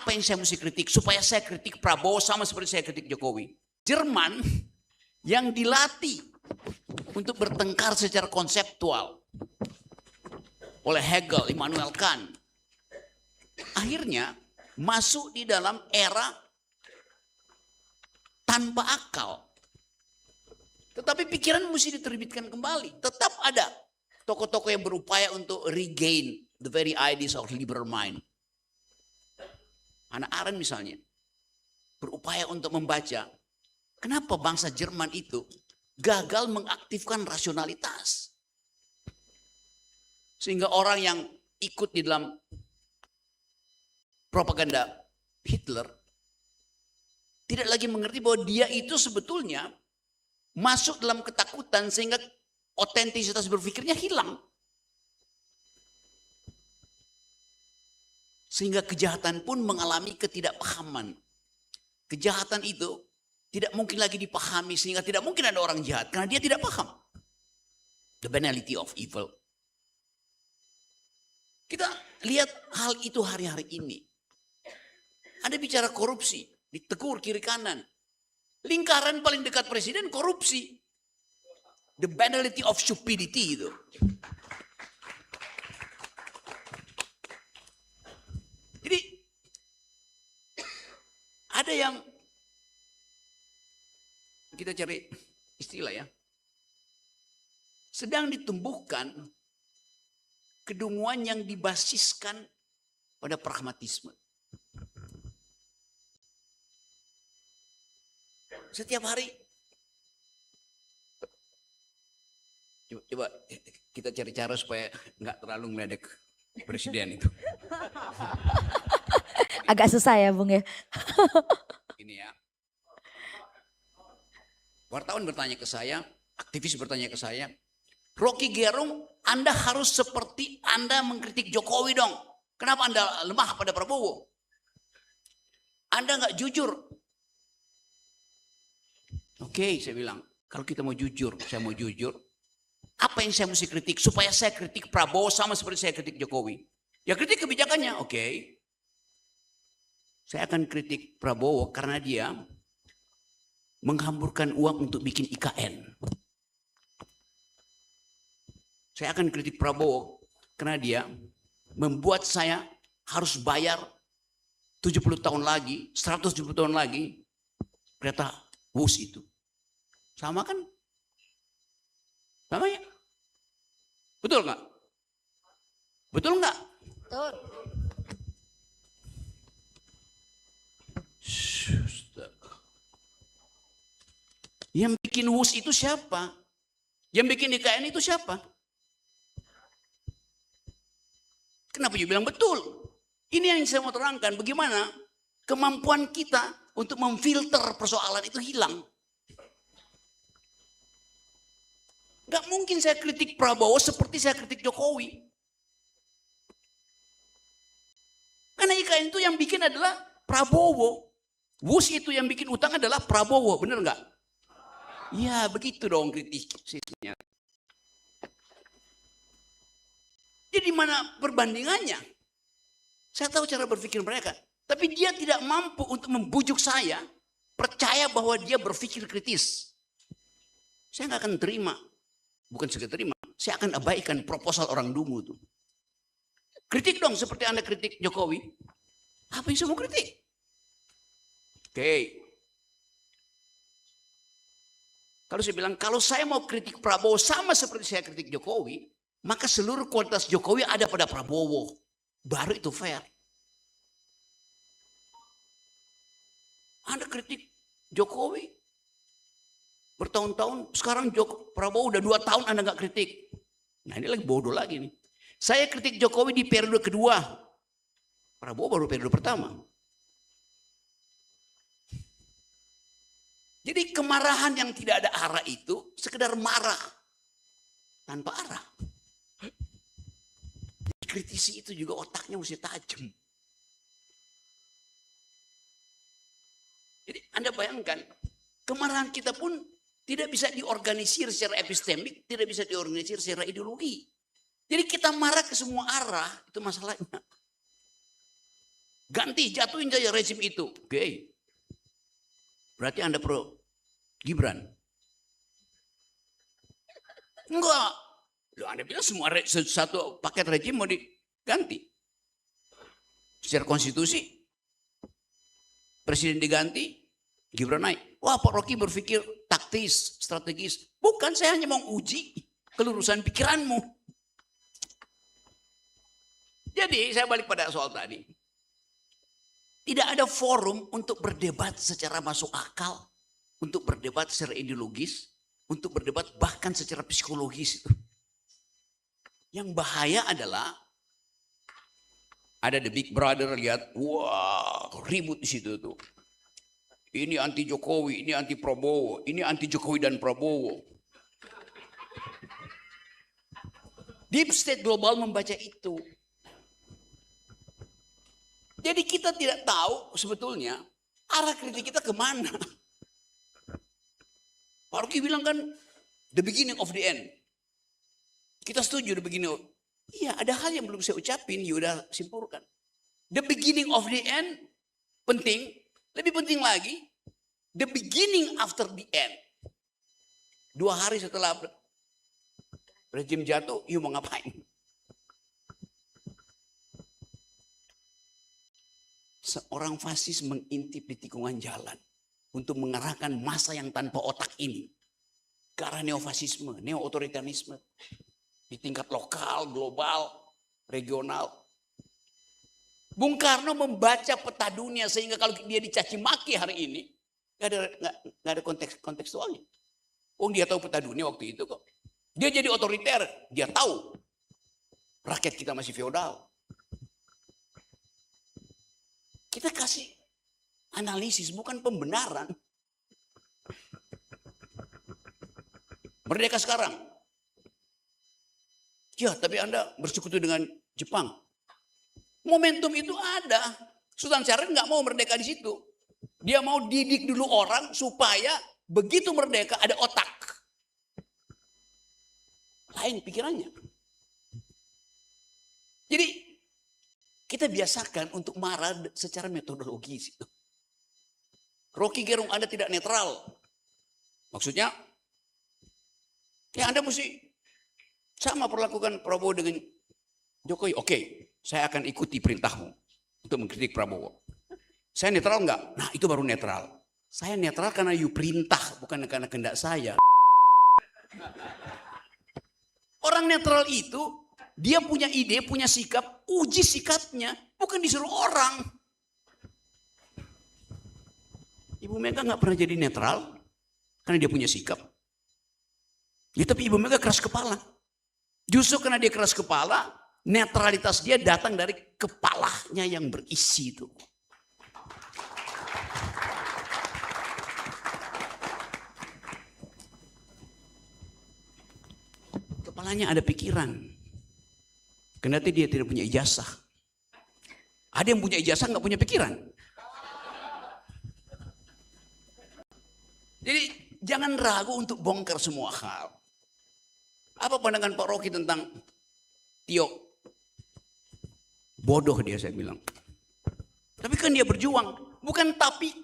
apa yang saya mesti kritik supaya saya kritik Prabowo sama seperti saya kritik Jokowi. Jerman yang dilatih untuk bertengkar secara konseptual oleh Hegel, Immanuel Kant, akhirnya masuk di dalam era tanpa akal. Tetapi pikiran mesti diterbitkan kembali. Tetap ada tokoh-tokoh yang berupaya untuk regain the very ideas of liberal mind. Hannah Arendt misalnya berupaya untuk membaca kenapa bangsa Jerman itu gagal mengaktifkan rasionalitas. Sehingga orang yang ikut di dalam propaganda Hitler tidak lagi mengerti bahwa dia itu sebetulnya masuk dalam ketakutan sehingga otentisitas berpikirnya hilang. Sehingga kejahatan pun mengalami ketidakpahaman. Kejahatan itu tidak mungkin lagi dipahami sehingga tidak mungkin ada orang jahat karena dia tidak paham. The banality of evil. Kita lihat hal itu hari-hari ini. Ada bicara korupsi, ditegur kiri kanan. Lingkaran paling dekat presiden korupsi. The banality of stupidity itu. Jadi ada yang kita cari istilah ya. Sedang ditumbuhkan kedunguan yang dibasiskan pada pragmatisme. Setiap hari coba kita cari cara supaya nggak terlalu meledek presiden itu. Agak susah ya Bung ya. Ini ya. Wartawan bertanya ke saya, aktivis bertanya ke saya, Rocky Gerung, Anda harus seperti Anda mengkritik Jokowi dong. Kenapa Anda lemah pada Prabowo? Anda nggak jujur. Oke, saya bilang, kalau kita mau jujur, saya mau jujur. Apa yang saya mesti kritik supaya saya kritik Prabowo sama seperti saya kritik Jokowi? Ya kritik kebijakannya, oke. Saya akan kritik Prabowo karena dia menghamburkan uang untuk bikin IKN. Saya akan kritik Prabowo karena dia membuat saya harus bayar 70 tahun lagi, 170 tahun lagi kereta bus itu. Sama kan? Sama ya? Betul nggak? Betul nggak? Betul. Yang bikin WUS itu siapa? Yang bikin IKN itu siapa? Kenapa you bilang betul? Ini yang saya mau terangkan. Bagaimana kemampuan kita untuk memfilter persoalan itu hilang. Gak mungkin saya kritik Prabowo seperti saya kritik Jokowi. Karena IKN itu yang bikin adalah Prabowo. WUS itu yang bikin utang adalah Prabowo. Benar nggak? Ya begitu dong kritisnya. Jadi mana perbandingannya? Saya tahu cara berpikir mereka. Tapi dia tidak mampu untuk membujuk saya percaya bahwa dia berpikir kritis. Saya nggak akan terima. Bukan sekedar terima. Saya akan abaikan proposal orang dungu itu. Kritik dong seperti Anda kritik Jokowi. Apa yang saya mau kritik? Oke. Kalau saya bilang, kalau saya mau kritik Prabowo sama seperti saya kritik Jokowi, maka seluruh kualitas Jokowi ada pada Prabowo. Baru itu fair. Anda kritik Jokowi bertahun-tahun, sekarang Prabowo udah 2 tahun Anda nggak kritik. Nah ini lagi bodoh lagi nih. Saya kritik Jokowi di periode kedua. Prabowo baru periode pertama. Jadi kemarahan yang tidak ada arah itu sekedar marah tanpa arah. Kritisi itu juga otaknya mesti tajam. Jadi Anda bayangkan, kemarahan kita pun tidak bisa diorganisir secara epistemik, tidak bisa diorganisir secara ideologi. Jadi kita marah ke semua arah, itu masalahnya. Ganti, jatuhin saja rezim itu. Oke. Berarti Anda pro Gibran? Enggak. Loh, Anda bilang semua satu paket rezim mau diganti. Secara konstitusi, presiden diganti, Gibran naik. Wah, Pak Rocky berpikir taktis, strategis. Bukan, saya hanya mau uji kelurusan pikiranmu. Jadi saya balik pada soal tadi. Tidak ada forum untuk berdebat secara masuk akal, untuk berdebat secara ideologis, untuk berdebat bahkan secara psikologis itu. Yang bahaya adalah ada the big brother, lihat, wah ribut di situ tuh. Ini anti Jokowi, ini anti Prabowo, ini anti Jokowi dan Prabowo. Deep state global membaca itu. Jadi kita tidak tahu sebetulnya arah kritik kita kemana. Pak Rocky bilang kan the beginning of the end. Kita setuju the beginning of. Iya, ada hal yang belum saya ucapin, Yuda simpulkan. The beginning of the end penting, lebih penting lagi the beginning after the end. 2 hari setelah rejim jatuh, you mau ngapain? Seorang fasis mengintip di tikungan jalan untuk mengarahkan massa yang tanpa otak ini ke arah neofasisme, neo-otoritarisme di tingkat lokal, global, regional. Bung Karno membaca peta dunia sehingga kalau dia dicaci maki hari ini nggak ada kontekstualnya. Dia tahu peta dunia waktu itu kok. Dia jadi otoriter, dia tahu rakyat kita masih feodal. Kita kasih analisis, bukan pembenaran. Merdeka sekarang. Ya, tapi Anda bersekutu dengan Jepang. Momentum itu ada. Sultan Syarif nggak mau merdeka di situ. Dia mau didik dulu orang supaya begitu merdeka ada otak. Lain pikirannya. Jadi kita biasakan untuk marah secara metodologis. Rocky Gerung, Anda tidak netral. Maksudnya, ya Anda mesti sama perlakukan Prabowo dengan Jokowi. Oke, saya akan ikuti perintahmu untuk mengkritik Prabowo. Saya netral enggak? Nah, itu baru netral. Saya netral karena you perintah, bukan karena kehendak saya. Orang netral itu dia punya ide, punya sikap, uji sikapnya, bukan disuruh orang. Ibu Mega nggak pernah jadi netral karena dia punya sikap. Ya, tapi Ibu Mega keras kepala. Justru karena dia keras kepala, netralitas dia datang dari kepalanya yang berisi itu. Kepalanya ada pikiran. Kendati dia tidak punya ijazah. Ada yang punya ijazah nggak punya pikiran. Jadi jangan ragu untuk bongkar semua hal. Apa pandangan Pak Rocky tentang Tio? Bodoh dia, saya bilang. Tapi kan dia berjuang. Bukan tapi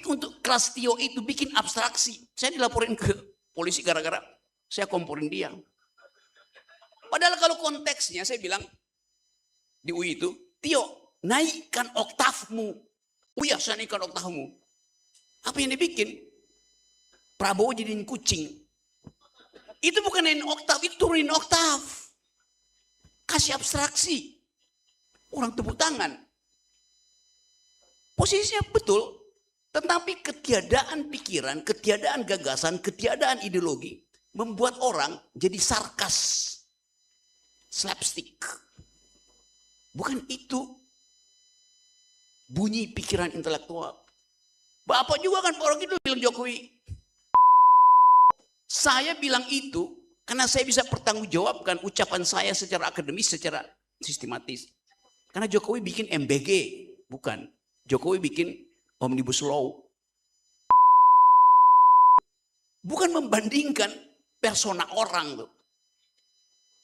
untuk kelas Tio itu bikin abstraksi. Saya dilaporin ke polisi gara-gara saya komporin dia. Padahal kalau konteksnya saya bilang di UI itu, Tio, naikkan oktavmu. Uya, saya naikkan oktavmu. Apa yang dibikin? Prabowo jadiin kucing. Itu bukan naikin oktav, itu turunin oktav. Kasih abstraksi. Orang tepuk tangan. Posisinya betul, tetapi ketiadaan pikiran, ketiadaan gagasan, ketiadaan ideologi membuat orang jadi sarkas. Slapstick. Bukan itu bunyi pikiran intelektual. Bapak juga kan orang itu bilang Jokowi. Saya bilang itu karena saya bisa pertanggungjawabkan ucapan saya secara akademis, secara sistematis. Karena Jokowi bikin MBG, bukan. Jokowi bikin Omnibus Law. Bukan membandingkan persona orang tuh.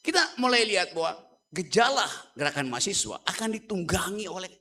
Kita mulai lihat bahwa gejala gerakan mahasiswa akan ditunggangi oleh